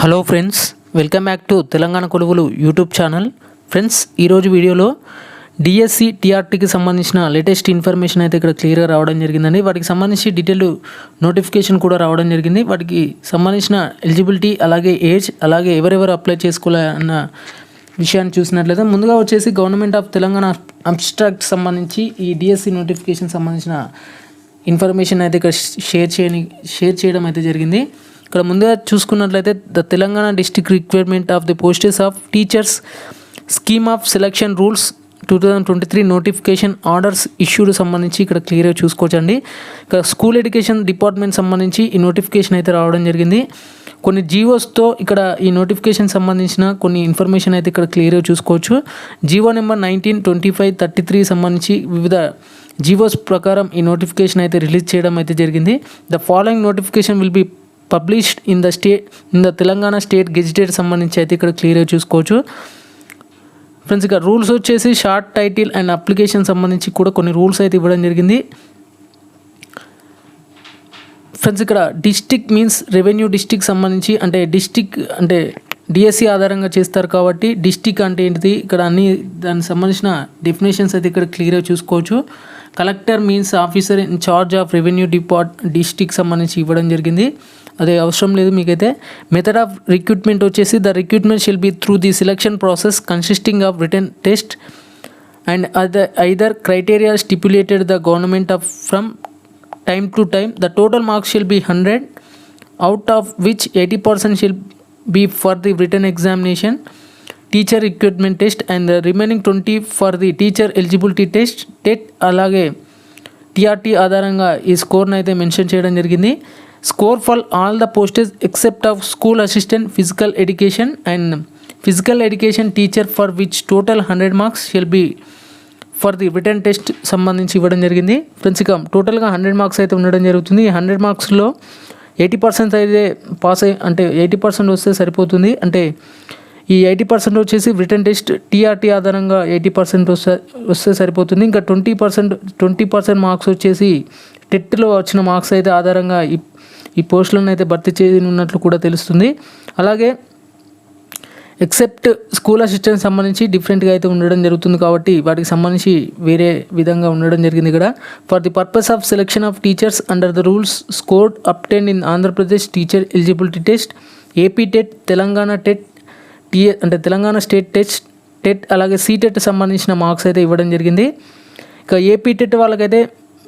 Hello friends, welcome back to Telangana కొలువులు YouTube channel. Friends, ఈరోజు వీడియోలో డిఎస్సి టీఆర్టీకి సంబంధించిన లేటెస్ట్ ఇన్ఫర్మేషన్ అయితే ఇక్కడ క్లియర్గా రావడం జరిగిందండి. వాటికి సంబంధించి డీటెయిల్ నోటిఫికేషన్ కూడా రావడం జరిగింది. వాటికి సంబంధించిన ఎలిజిబిలిటీ, అలాగే ఏజ్, అలాగే ఎవరెవరు అప్లై చేసుకోవాలన్న విషయాన్ని చూసినట్లయితే ముందుగా వచ్చేసి గవర్నమెంట్ ఆఫ్ తెలంగాణ అబ్స్ట్రాక్ట్ సంబంధించి ఈ డిఎస్సి నోటిఫికేషన్ సంబంధించిన ఇన్ఫర్మేషన్ అయితే ఇక్కడ షేర్ చేయడం అయితే జరిగింది. ఇక్కడ ముందుగా చూసుకున్నట్లయితే the Telangana district requirement of the posts of teachers scheme of selection rules 2023 notification orders issued సంబంధించి ఇక్కడ క్లియర్గా చూసుకోవచ్చండి. ఇక్కడ స్కూల్ ఎడ్యుకేషన్ డిపార్ట్మెంట్ సంబంధించి ఈ నోటిఫికేషన్ అయితే రావడం జరిగింది. కొన్ని జీవోస్తో ఇక్కడ ఈ నోటిఫికేషన్ సంబంధించిన కొన్ని ఇన్ఫర్మేషన్ అయితే ఇక్కడ క్లియర్గా చూసుకోవచ్చు. జీవో నెంబర్ 19/25/33 సంబంధించి వివిధ జీవోస్ ప్రకారం ఈ నోటిఫికేషన్ అయితే రిలీజ్ చేయడం అయితే జరిగింది. The following notification will be published in the Telangana state gazetted సంబంధించి అయితే ఇక్కడ క్లియర్గా చూసుకోవచ్చు. ఫ్రెండ్స్, ఇక్కడ రూల్స్ వచ్చేసి షార్ట్ టైటిల్ అండ్ అప్లికేషన్ సంబంధించి కూడా కొన్ని రూల్స్ అయితే ఇవ్వడం జరిగింది. ఫ్రెండ్స్, ఇక్కడ డిస్టిక్ మీన్స్ రెవెన్యూ డిస్టిక్ సంబంధించి అంటే డిస్టిక్ అంటే డిఎస్సి ఆధారంగా చేస్తారు కాబట్టి డిస్టిక్ అంటే ఏంటిది, ఇక్కడ అన్ని దానికి సంబంధించిన డెఫినేషన్స్ అయితే ఇక్కడ క్లియర్గా చూసుకోవచ్చు. Collector means officer in charge of revenue district సంబంధించి ఇవ్వడం జరిగింది. అదే అవసరం లేదు మీకైతే. మెథడ్ ఆఫ్ రిక్రూట్మెంట్ వచ్చేసి the recruitment shall be through the selection process consisting of written test and either criteria stipulated the government of from time to time. The total marks shall be 100, out of which 80% shall be for the written examination, teacher recruitment test, and the remaining 20 for the teacher eligibility test. TET అలాగే TRT ఆధారంగా ఈ స్కోర్ని అయితే mention చేయడం జరిగింది. Score for all the posts except of school assistant, physical education and physical education teacher for which total 100 marks shall be for the return test సంబంధించి ఇవ్వడం జరిగింది. Friends, ఇక టోటల్గా 100 మార్క్స్ అయితే ఉండడం జరుగుతుంది. ఈ 100 మార్క్స్లో 80% అయితే పాస్ అంటే 80% వస్తే సరిపోతుంది. అంటే ఈ 80% వచ్చేసి రిటర్న్ టెస్ట్ టీఆర్టీ ఆధారంగా 80% వస్తే సరిపోతుంది. ఇంకా 20% మార్క్స్ వచ్చేసి టెట్లో వచ్చిన మార్క్స్ అయితే ఆధారంగా ఈ పోస్టులను అయితే భర్తీ చేయనున్నట్లు కూడా తెలుస్తుంది. అలాగే ఎక్సెప్ట్ స్కూల్ అసిస్టెంట్ సంబంధించి డిఫరెంట్గా అయితే ఉండడం జరుగుతుంది కాబట్టి వాటికి సంబంధించి వేరే విధంగా ఉండడం జరిగింది. ఇక్కడ for the purpose of selection of teachers under the rules scored obtained in Andhra Pradesh teacher eligibility test, AP TET, Telangana TET, అంటే తెలంగాణ స్టేట్ టెట్ అలాగే సీటెట్ సంబంధించిన మార్క్స్ అయితే ఇవ్వడం జరిగింది. ఇక ఏపీ టెట్ వాళ్ళకైతే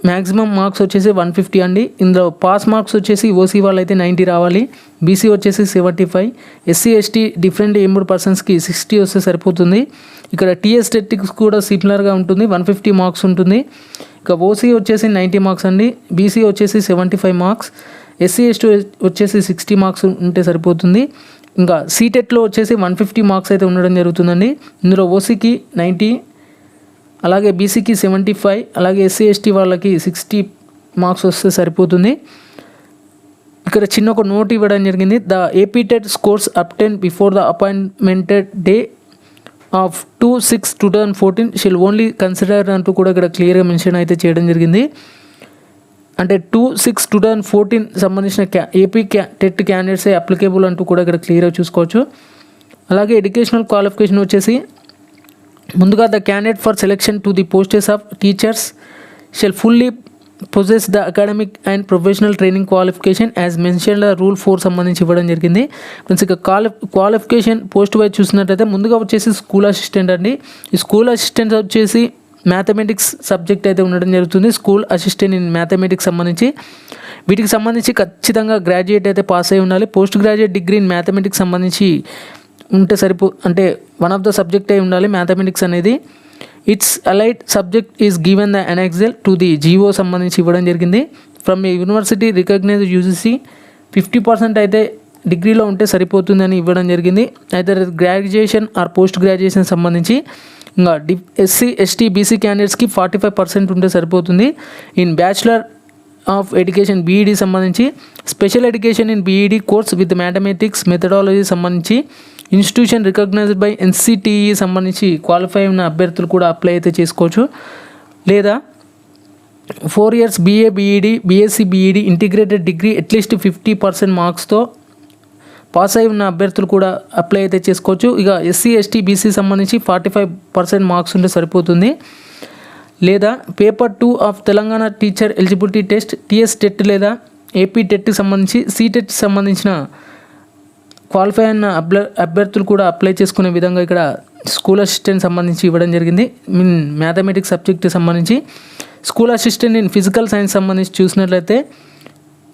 మ్యాక్సిమం మార్క్స్ వచ్చేసి 150 అండి. ఇందులో పాస్ మార్క్స్ వచ్చేసి ఓసీ వాళ్ళైతే 90 రావాలి, బీసీ వచ్చేసి 75, ఎస్సీ ఎస్టీ డిఫరెంట్ ఏబుల్డ్ పర్సన్స్కి 60 వస్తే సరిపోతుంది. ఇక్కడ టీఎస్ టెట్కి కూడా సిమిలర్గా ఉంటుంది, 150 మార్క్స్ ఉంటుంది. ఇక ఓసీ వచ్చేసి 90 మార్క్స్ అండి, బీసీ వచ్చేసి 75 మార్క్స్, ఎస్సీ ఎస్టీ వచ్చేసి 60 మార్క్స్ ఉంటే సరిపోతుంది. ఇంకా సీటెట్లో వచ్చేసి 150 మార్క్స్ అయితే ఉండడం జరుగుతుందండి. ఇందులో ఓసీకి 90, అలాగే బీసీకి 75, అలాగే ఎస్సీ ఎస్టీ వాళ్ళకి 60 మార్క్స్ వస్తే సరిపోతుంది. ఇక్కడ చిన్న ఒక నోట్ ఇవ్వడం జరిగింది. The AP TET scores obtain before the appointed day of 2/6/2014 shall only consider అంటూ కూడా ఇక్కడ క్లియర్గా మెన్షన్ అయితే చేయడం జరిగింది. అంటే 2/6/2014 సంబంధించిన ఏపీ టెట్ క్యాండిడేట్సే అప్లికేబుల్ అంటూ కూడా ఇక్కడ క్లియర్గా చూసుకోవచ్చు. అలాగే ఎడ్యుకేషనల్ క్వాలిఫికేషన్ వచ్చేసి ముందుగా the candidate for selection to the posts of teachers shall fully possess the academic and professional training qualification as mention rule 4 సంబంధించి ఇవ్వడం జరిగింది. ఫ్రెండ్స్, ఇక క్వాలిఫికేషన్ పోస్ట్ వైజ్ చూసినట్లయితే ముందుగా వచ్చేసి స్కూల్ అసిస్టెంట్ అండి. ఈ స్కూల్ అసిస్టెంట్ వచ్చేసి మ్యాథమెటిక్స్ సబ్జెక్ట్ అయితే ఉండడం జరుగుతుంది. స్కూల్ అసిస్టెంట్ ఇన్ మ్యాథమెటిక్స్ సంబంధించి వీటికి సంబంధించి ఖచ్చితంగా గ్రాడ్యుయేట్ అయితే పాస్ అయి ఉండాలి. Post graduate degree in mathematics సంబంధించి ఉంటే అంటే వన్ ఆఫ్ ద సబ్జెక్ట్ అయి ఉండాలి మ్యాథమెటిక్స్ అనేది. It's allied subject is given the annexure to the GO సంబంధించి ఇవ్వడం జరిగింది. From a university recognise UGC 50% అయితే డిగ్రీలో ఉంటే సరిపోతుందని ఇవ్వడం జరిగింది. అయితే గ్రాడ్యుయేషన్ ఆర్ పోస్ట్ గ్రాడ్యుయేషన్ సంబంధించి ఇంకా ఎస్సీ ఎస్టీ బీసీ క్యాండిడేట్స్కి 45% ఉంటే సరిపోతుంది. In bachelor of education BEd సంబంధించి special education in BEd course with mathematics methodology సంబంధించి ఇన్స్టిట్యూషన్ రికగ్నైజ్డ్ బై ఎన్సిటిఈ సంబంధించి క్వాలిఫై ఉన్న అభ్యర్థులు కూడా అప్లై అయితే చేసుకోవచ్చు. లేదా 4 years BA BED BSc BED integrated degree at least 50% మార్క్స్తో పాస్ అయి ఉన్న అభ్యర్థులు కూడా అప్లై అయితే చేసుకోవచ్చు. ఇక ఎస్సీ ఎస్టీ బీసీ సంబంధించి 45% మార్క్స్ ఉంటే సరిపోతుంది. లేదా paper 2 of Telangana teacher eligibility test TS TET లేదా ఏపీ టెట్కి సంబంధించి సీటెట్ సంబంధించిన క్వాలిఫై అయిన అభ్యర్థులు కూడా అప్లై చేసుకునే విధంగా ఇక్కడ స్కూల్ అసిస్టెంట్ సంబంధించి ఇవ్వడం జరిగింది. మ్యాథమెటిక్స్ సబ్జెక్ట్ సంబంధించి school assistant in physical science సంబంధించి చూసినట్లయితే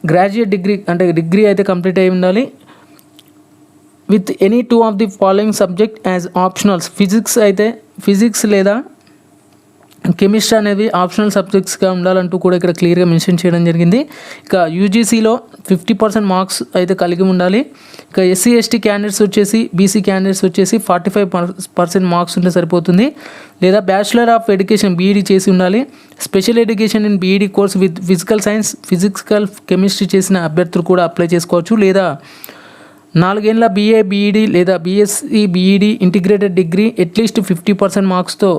గ్రాడ్యుయేట్ డిగ్రీ అయితే కంప్లీట్ అయి ఉండాలి. With any 2 of the following subject as optionals. Physics లేదా కెమిస్ట్రీ అనేవి ఆప్షనల్ సబ్జెక్ట్స్గా ఉండాలంటూ కూడా ఇక్కడ క్లియర్గా మెన్షన్ చేయడం జరిగింది. ఇక యూజీసీలో 50% మార్క్స్ అయితే కలిగి ఉండాలి. ఇక ఎస్సీ ఎస్టీ క్యాండిడేట్స్ వచ్చేసి బీసీ క్యాండిడేట్స్ వచ్చేసి 45% మార్క్స్ ఉంటే సరిపోతుంది. లేదా బ్యాచిలర్ ఆఫ్ ఎడ్యుకేషన్ బీఈడీ చేసి ఉండాలి. Special education in BEd course with physical science physical chemistry చేసిన అభ్యర్థులు కూడా అప్లై చేసుకోవచ్చు. లేదా 4 ఏళ్ల బీఏ బీఈడీ లేదా BSc BEd integrated degree at least 50% మార్క్స్తో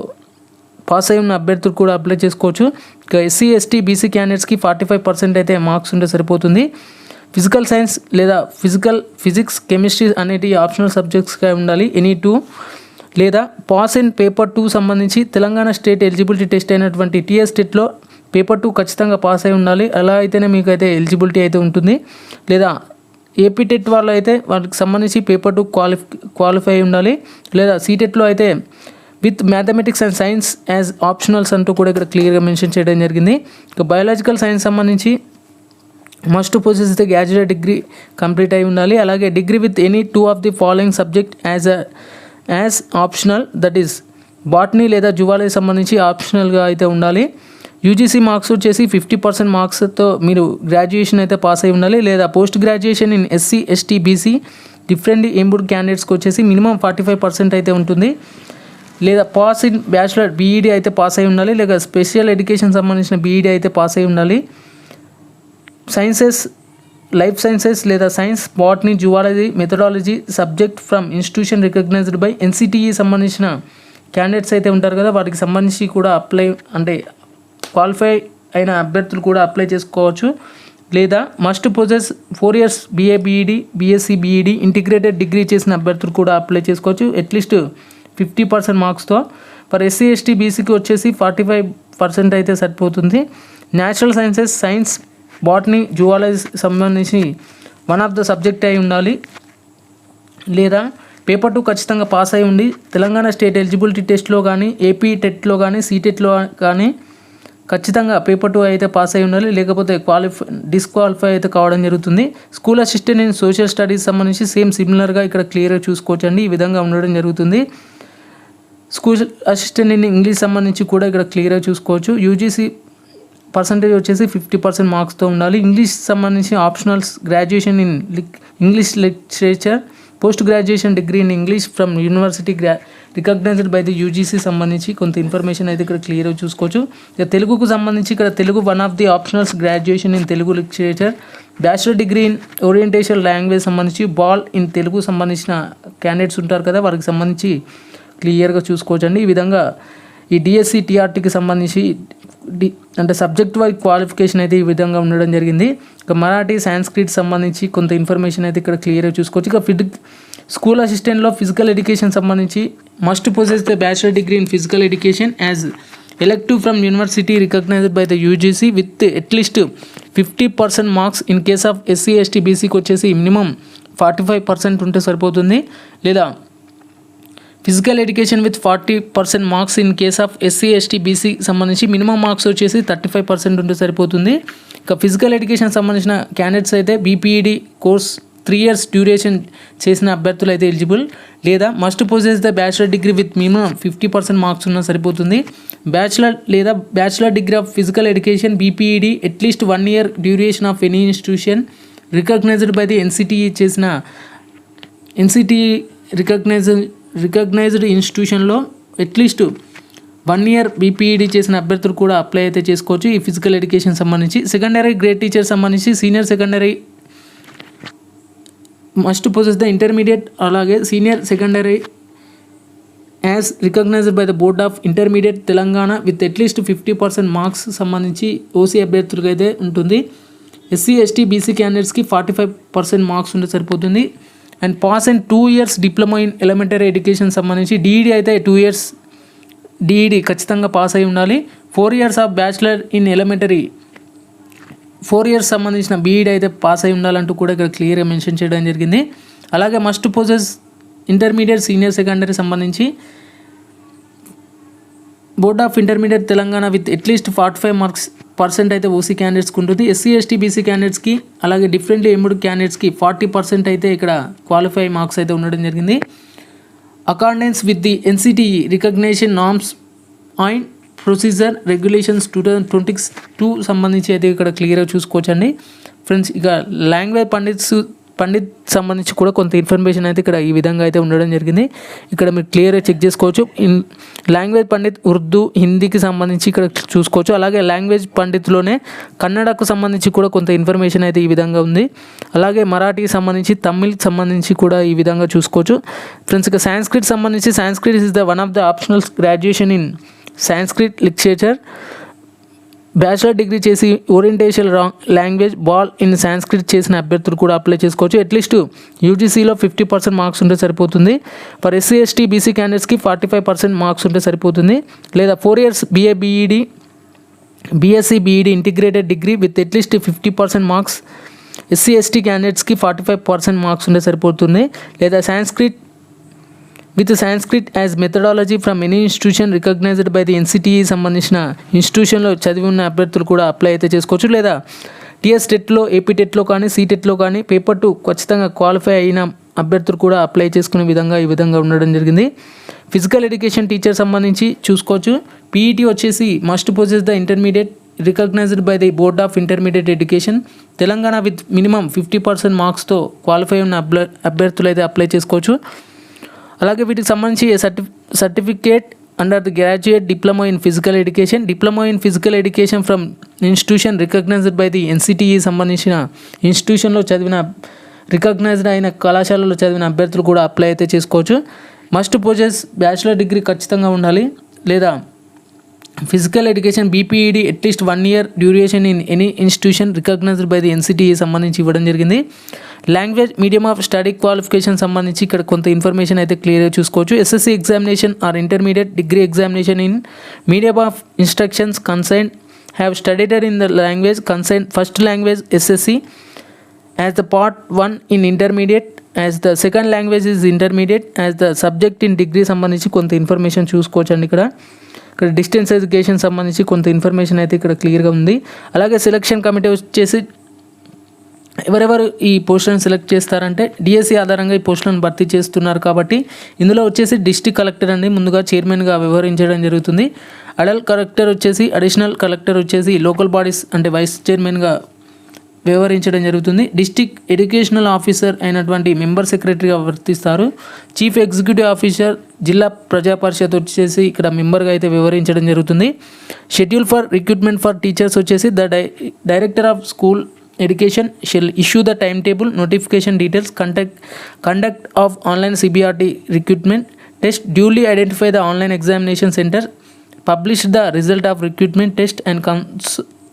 పాస్ అయి ఉన్న అభ్యర్థులు కూడా అప్లై చేసుకోవచ్చు. ఇక ఎస్సీ ఎస్టీ బీసీ క్యాండిడేట్స్కి 45% అయితే మార్క్స్ ఉంటే సరిపోతుంది. ఫిజికల్ సైన్స్ లేదా ఫిజిక్స్ కెమిస్ట్రీ అనేటి ఆప్షనల్ సబ్జెక్ట్స్గా ఉండాలి. ఎనీ 2 లేదా పాస్ ఇన్ పేపర్ 2 సంబంధించి తెలంగాణ స్టేట్ ఎలిజిబిలిటీ టెస్ట్ అయినటువంటి టీఎస్ టెట్లో పేపర్ 2 ఖచ్చితంగా పాస్ అయి ఉండాలి. అలా అయితేనే మీకు అయితే ఎలిజిబిలిటీ అయితే ఉంటుంది. లేదా ఏపీ టెట్ వాళ్ళు అయితే వాళ్ళకి సంబంధించి పేపర్ 2 క్వాలిఫై అయి ఉండాలి. లేదా సీటెట్లో అయితే with mathematics and science as optionals అంటూ కూడా ఇక్కడ క్లియర్గా మెన్షన్ చేయడం జరిగింది. ఇక బయాలజికల్ సైన్స్ సంబంధించి must possess the graduate degree complete అయి ఉండాలి. అలాగే degree with any 2 of the following subject as optional, that is botany లేదా జువాలజీ సంబంధించి ఆప్షనల్గా అయితే ఉండాలి. యూజీసీ మార్క్స్ వచ్చేసి 50% మార్క్స్తో మీరు గ్రాడ్యుయేషన్ అయితే పాస్ అయి ఉండాలి. లేదా post graduation in SC ST BC differently abled క్యాండిడేట్స్కి వచ్చేసి మినిమం 45% అయితే ఉంటుంది. లేదా పాస్ ఇన్ బ్యాచిలర్ బీఈడీ అయితే పాస్ అయి ఉండాలి. లేదా స్పెషల్ ఎడ్యుకేషన్ సంబంధించిన బీఈడీ అయితే పాస్ అయి ఉండాలి. సైన్సెస్ లైఫ్ సైన్సెస్ లేదా science botany zoology methodology subject from institution recognised by NCTE సంబంధించిన క్యాండిడేట్స్ అయితే ఉంటారు కదా, వాటికి సంబంధించి కూడా క్వాలిఫై అయిన అభ్యర్థులు కూడా అప్లై చేసుకోవచ్చు. లేదా must possess 4 years BA BEd BSc BEd integrated degree చేసిన అభ్యర్థులు కూడా అప్లై చేసుకోవచ్చు అట్లీస్ట్ 50% మార్క్స్తో. ఫర్ ఎస్సీ ఎస్టీ బీసీకి వచ్చేసి 45% అయితే సరిపోతుంది. Natural sciences science botany zoology సంబంధించి 1 ఆఫ్ ద సబ్జెక్ట్ అయి ఉండాలి. లేదా పేపర్ 2 ఖచ్చితంగా పాస్ అయి ఉండి తెలంగాణ స్టేట్ ఎలిజిబిలిటీ టెస్ట్లో కానీ ఏపీ టెట్లో కానీ సీటెట్లో కానీ ఖచ్చితంగా పేపర్ 2 అయితే పాస్ అయి ఉండాలి. లేకపోతే డిస్క్వాలిఫై అయితే కావడం జరుగుతుంది. School assistant in social studies సంబంధించి సేమ్ సిమిలర్గా ఇక్కడ క్లియర్గా చూసుకోవచ్చండి. ఈ విధంగా ఉండడం జరుగుతుంది. స్కూల్ అసిస్టెంట్ ఇన్ ఇంగ్లీష్ సంబంధించి కూడా ఇక్కడ క్లియర్గా చూసుకోవచ్చు. యూజీసీ పర్సంటేజ్ వచ్చేసి 50% మార్క్స్తో ఉండాలి. ఇంగ్లీష్ సంబంధించి optionals graduation in English literature post graduation degree in English from university recognised by the UGC సంబంధించి కొంత ఇన్ఫర్మేషన్ అయితే ఇక్కడ క్లియర్గా చూసుకోవచ్చు. ఇక తెలుగుకు సంబంధించి ఇక్కడ Telugu 1 of the optionals graduation in Telugu literature bachelor degree in orientation language సంబంధించి బాల్ ఇన్ తెలుగు సంబంధించిన క్యాండిడేట్స్ ఉంటారు కదా, వారికి సంబంధించి క్లియర్గా చూసుకోవచ్చండి. ఈ విధంగా ఈ డిఎస్సి టీఆర్టీకి సంబంధించి అంటే సబ్జెక్ట్ వైజ్ క్వాలిఫికేషన్ అయితే ఈ విధంగా ఉండడం జరిగింది. ఇక మరాఠీ సాంస్క్రిట్ సంబంధించి కొంత ఇన్ఫర్మేషన్ అయితే ఇక్కడ క్లియర్గా చూసుకోవచ్చు. ఇక స్కూల్ అసిస్టెంట్లో ఫిజికల్ ఎడ్యుకేషన్ సంబంధించి must possess the bachelor degree in physical education as elective from university recognised by the UGC with at least 50% marks. In case of SC ST బీసీకి వచ్చేసి మినిమం 45% ఉంటే సరిపోతుంది. లేదా physical education with 40% marks in case of SC ST BC సంబంధించి minimum marks వచ్చేసి 35% ఉంటే సరిపోతుంది. ఇక ఫిజికల్ ఎడ్యుకేషన్ సంబంధించిన క్యాండిడేట్స్ అయితే బీపీఈడీ కోర్స్ 3 years డ్యూరేషన్ చేసిన అభ్యర్థులు అయితే ఎలిజిబుల్. లేదా must possess the bachelor degree with minimum 50% marks ఉన్నా సరిపోతుంది. Bachelor degree of physical education BPEd at least 1 year duration of any institution recognised by the NCTE చేసిన NCTE recognised ఇన్స్టిట్యూషన్లో at least 1 year BPEd చేసిన అభ్యర్థులు కూడా అప్లై అయితే చేసుకోవచ్చు. ఈ ఫిజికల్ ఎడ్యుకేషన్ సంబంధించి సెకండరీ గ్రేడ్ టీచర్ సంబంధించి senior secondary must possess the intermediate అలాగే senior secondary as recognised by the board of intermediate Telangana with at least 50% marks సంబంధించి ఓసీ అభ్యర్థులకు అయితే ఉంటుంది. ఎస్సీ ఎస్టీ బీసీ క్యాండిడేట్స్కి 45% మార్క్స్ ఉంటే సరిపోతుంది. And pass and 2 years diploma in elementary education సంబంధించి DEd అయితే 2 years డిఈడి ఖచ్చితంగా పాస్ అయి ఉండాలి. 4 years of bachelor in elementary 4 years సంబంధించిన బీఈడి అయితే పాస్ అయి ఉండాలంటూ కూడా ఇక్కడ క్లియర్గా మెన్షన్ చేయడం జరిగింది. అలాగే must possess intermediate senior secondary సంబంధించి board of intermediate Telangana with at least 45% అయితే ఓసీ క్యాండిడేట్స్కి ఉంటుంది. ఎస్సీ ఎస్టీ బీసీ క్యాండిడేట్స్కి అలాగే డిఫరెంట్లీ ఎమ్డ్ క్యాండిడేట్స్కి 40% అయితే ఇక్కడ క్వాలిఫై మార్క్స్ అయితే ఉండడం జరిగింది. Accordance with the NCTE recognition norms and procedure regulations 2022 సంబంధించి అయితే ఇక్కడ క్లియర్గా చూసుకోవచ్చండి ఫ్రెండ్స్. ఇక లాంగ్వేజ్ పండిత్ సంబంధించి కూడా కొంత ఇన్ఫర్మేషన్ అయితే ఇక్కడ ఈ విధంగా అయితే ఉండడం జరిగింది. ఇక్కడ మీరు క్లియర్గా చెక్ చేసుకోవచ్చు. లాంగ్వేజ్ పండిత్ ఉర్దూ హిందీకి సంబంధించి ఇక్కడ చూసుకోవచ్చు. అలాగే లాంగ్వేజ్ పండిత్లోనే కన్నడకు సంబంధించి కూడా కొంత ఇన్ఫర్మేషన్ అయితే ఈ విధంగా ఉంది. అలాగే మరాఠీకి సంబంధించి తమిళ్కి సంబంధించి కూడా ఈ విధంగా చూసుకోవచ్చు ఫ్రెండ్స్. ఇక సాంస్క్రిట్ సంబంధించి Sanskrit is the one of the optional graduation in Sanskrit literature. Bachelor degree చేసి ఓరియంటేషన్ లాంగ్వేజ్ బాల్ ఇన్ సాంస్క్రిట్ చేసిన అభ్యర్థులు కూడా అప్లై చేసుకోవచ్చు. అట్లీస్ట్ యూజీసీలో 50% మార్క్స్ ఉంటే సరిపోతుంది. ఫర్ ఎస్సీ ఎస్టీ బీసీ క్యాండిడేట్స్కి 45% మార్క్స్ ఉంటే సరిపోతుంది. లేదా 4 years BA BED BSc BEd integrated degree with at least 50% marks. SC ST క్యాండిడేట్స్కి 45% మార్క్స్ ఉంటే సరిపోతుంది. లేదా Sanskrit with Sanskrit as methodology from any institution recognised by the NCTE సంబంధించిన ఇన్స్టిట్యూషన్లో చదివి ఉన్న అభ్యర్థులు కూడా అప్లై అయితే చేసుకోవచ్చు. లేదా టీఎస్ టెట్లో ఏపీ టెట్లో కానీ సీటెట్లో కానీ పేపర్ 2 ఖచ్చితంగా క్వాలిఫై అయిన అభ్యర్థులు కూడా అప్లై చేసుకునే విధంగా ఈ విధంగా ఉండడం జరిగింది. ఫిజికల్ ఎడ్యుకేషన్ టీచర్ సంబంధించి చూసుకోవచ్చు. పీఈటీ వచ్చేసి must possess the intermediate recognised by the board of intermediate education Telangana with minimum 50% మార్క్స్తో క్వాలిఫై ఉన్న అభ్యర్థులు అయితే అప్లై చేసుకోవచ్చు. అలాగే వీటికి సంబంధించి certificate under the graduate diploma in physical education diploma in physical education from institution recognised by the NCTE సంబంధించిన ఇన్స్టిట్యూషన్లో చదివిన రికగ్నైజ్డ్ అయిన కళాశాలలో చదివిన అభ్యర్థులు కూడా అప్లై అయితే చేసుకోవచ్చు. మస్ట్ పొజెస్ బ్యాచిలర్ డిగ్రీ ఖచ్చితంగా ఉండాలి. లేదా physical education BPEd at least 1 year duration in any institution recognised by the NCTE సంబంధించి ఇవ్వడం జరిగింది. Language medium of study qualification సంబంధించి ఇక్కడ కొంత ఇన్ఫర్మేషన్ అయితే క్లియర్గా చూసుకోవచ్చు. SSC examination or intermediate degree examination in medium of instructions concerned have studied in the language concerned first language SSC as the part 1 in intermediate as the second language is intermediate as the subject in degree సంబంధించి కొంత information చూసుకోవచ్చు అండి. ఇక్కడ distance education సంబంధించి కొంత information అయితే ఇక్కడ క్లియర్గా ఉంది. అలాగే సెలక్షన్ కమిటీ వచ్చేసి ఎవరెవరు ఈ పోస్టులను సెలెక్ట్ చేస్తారంటే డిఎస్సి ఆధారంగా ఈ పోస్టులను భర్తీ చేస్తున్నారు కాబట్టి ఇందులో వచ్చేసి డిస్ట్రిక్ట్ కలెక్టర్ అండి ముందుగా చైర్మన్గా వ్యవహరించడం జరుగుతుంది. అడిషనల్ కలెక్టర్ వచ్చేసి లోకల్ బాడీస్ అంటే వైస్ చైర్మన్గా వ్యవహరించడం జరుగుతుంది. డిస్ట్రిక్ట్ ఎడ్యుకేషనల్ ఆఫీసర్ అయినటువంటి మెంబర్ సెక్రటరీగా వర్తిస్తారు. చీఫ్ ఎగ్జిక్యూటివ్ ఆఫీసర్ జిల్లా ప్రజా పరిషత్ వచ్చేసి ఇక్కడ మెంబర్గా అయితే వ్యవహరించడం జరుగుతుంది. Schedule for recruitment for teachers వచ్చేసి the director of school education shall issue the time table notification details conduct of online CBRT recruitment test duly identify the online examination centre publish the result of recruitment test and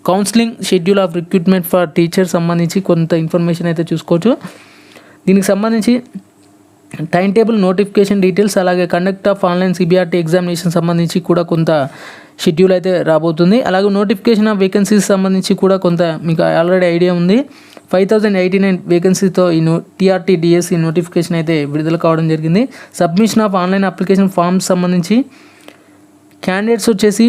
counselling schedule of recruitment for teacher సంబంధించి కొంత information అయితే చూసుకోవచ్చు. దీనికి సంబంధించి time table notification details అలాగే conduct of online CBRT examination సంబంధించి కూడా కొంత షెడ్యూల్ అయితే రాబోతుంది. అలాగే నోటిఫికేషన్ ఆఫ్ వేకెన్సీస్ సంబంధించి కూడా కొంత మీకు ఆల్రెడీ ఐడియా ఉంది. 5089 వేకెన్సీతో ఈ టీఆర్టీ డిఎస్సి నోటిఫికేషన్ అయితే విడుదల కావడం జరిగింది. Submission of online application forms సంబంధించి క్యాండిడేట్స్ వచ్చేసి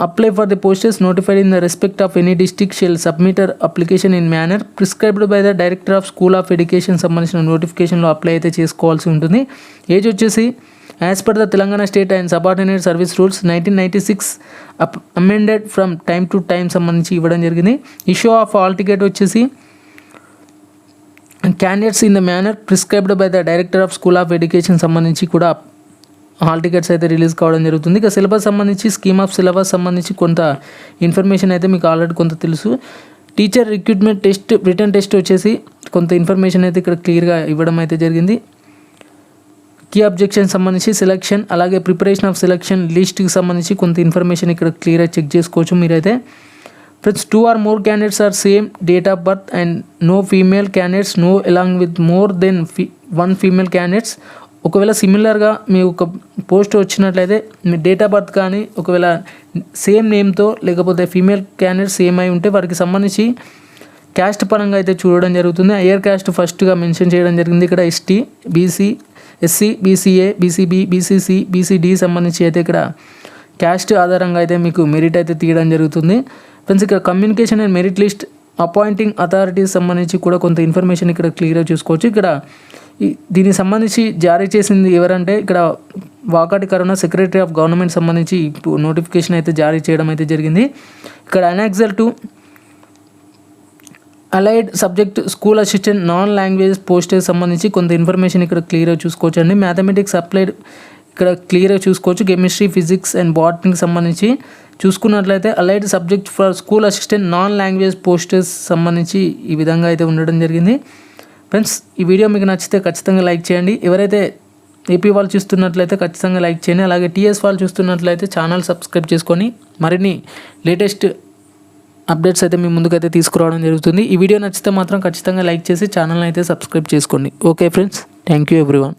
apply for the posts notified in the respect of any district shall submit their application in manner prescribed by the director of school of education సంబంధించిన నోటిఫికేషన్లో apply అయితే చేసుకోవాల్సి ఉంటుంది. Age వచ్చేసి as per the Telangana state and subordinate service rules 1996 amended from time to time సంబంధించి ఇవ్వడం జరిగింది. Issue of hall ticket వచ్చేసి candidates in the manner prescribed by the director of school of education సంబంధించి కూడా హాల్ టికెట్స్ అయితే release కావడం జరుగుతుంది. ఇక సిలబస్ సంబంధించి స్కీమ్ ఆఫ్ సిలబస్ సంబంధించి కొంత ఇన్ఫర్మేషన్ అయితే మీకు ఆల్రెడీ కొంత తెలుసు. Teacher recruitment test written test వచ్చేసి కొంత ఇన్ఫర్మేషన్ అయితే ఇక్కడ క్లియర్గా ఇవ్వడం అయితే జరిగింది. కీ అబ్జెక్షన్ సంబంధించి సెలక్షన్ అలాగే ప్రిపరేషన్ ఆఫ్ సెలక్షన్ లిస్ట్కి సంబంధించి కొంత ఇన్ఫర్మేషన్ ఇక్కడ క్లియర్గా చెక్ చేసుకోవచ్చు మీరైతే. Friends 2 or more candidates are same date of birth and no female candidates no along with more than one female candidates. ఒకవేళ సిమిలర్గా మీ ఒక పోస్ట్ వచ్చినట్లయితే మీ డేట్ ఆఫ్ బర్త్ కానీ ఒకవేళ సేమ్ నేమ్తో లేకపోతే ఫీమేల్ క్యాండిడేట్ సేమ్ అయి ఉంటే వారికి సంబంధించి క్యాస్ట్ పరంగా అయితే చూడడం జరుగుతుంది. హైయర్ క్యాస్ట్ ఫస్ట్గా మెన్షన్ చేయడం జరిగింది. ఇక్కడ ST, BC, SC, BCA, BCB, BCC, BCD సంబంధించి అయితే ఇక్కడ క్యాస్ట్ ఆధారంగా అయితే మీకు మెరిట్ అయితే తీయడం జరుగుతుంది. ఫ్రెండ్స్ ఇక్కడ communication and merit list appointing authorities సంబంధించి కూడా కొంత ఇన్ఫర్మేషన్ ఇక్కడ క్లియర్గా చూసుకోవచ్చు. ఇక్కడ దీనికి సంబంధించి జారీ చేసింది ఎవరంటే ఇక్కడ Vakati Karuna secretary of government సంబంధించి నోటిఫికేషన్ అయితే జారీ చేయడం అయితే జరిగింది. ఇక్కడ annexure to allied subject school assistant non language posts సంబంధించి కొంత ఇన్ఫర్మేషన్ ఇక్కడ క్లియర్గా చూసుకోవచ్చు అండి. మ్యాథమెటిక్స్ అప్లైడ్ ఇక్కడ క్లియర్గా చూసుకోవచ్చు. కెమిస్ట్రీ, ఫిజిక్స్ అండ్ బాటనీకి సంబంధించి చూసుకున్నట్లయితే allied subject for school assistant non language posters సంబంధించి ఈ విధంగా అయితే ఉండడం జరిగింది. ఫ్రెండ్స్ ఈ వీడియో మీకు నచ్చితే ఖచ్చితంగా లైక్ చేయండి. ఎవరైతే ఏపీ వాళ్ళు చూస్తున్నట్లయితే ఖచ్చితంగా లైక్ చేయండి. అలాగే టీఎస్ వాళ్ళు చూస్తున్నట్లయితే ఛానల్ సబ్స్క్రైబ్ చేసుకొని మరిన్ని లేటెస్ట్ అప్డేట్స్ అయితే మీ ముందుకైతే తీసుకురావడం జరుగుతుంది. ఈ వీడియో నచ్చితే మాత్రం ఖచ్చితంగా లైక్ చేసి ఛానల్ని అయితే సబ్స్క్రైబ్ చేసుకోండి. Okay friends, thank you everyone.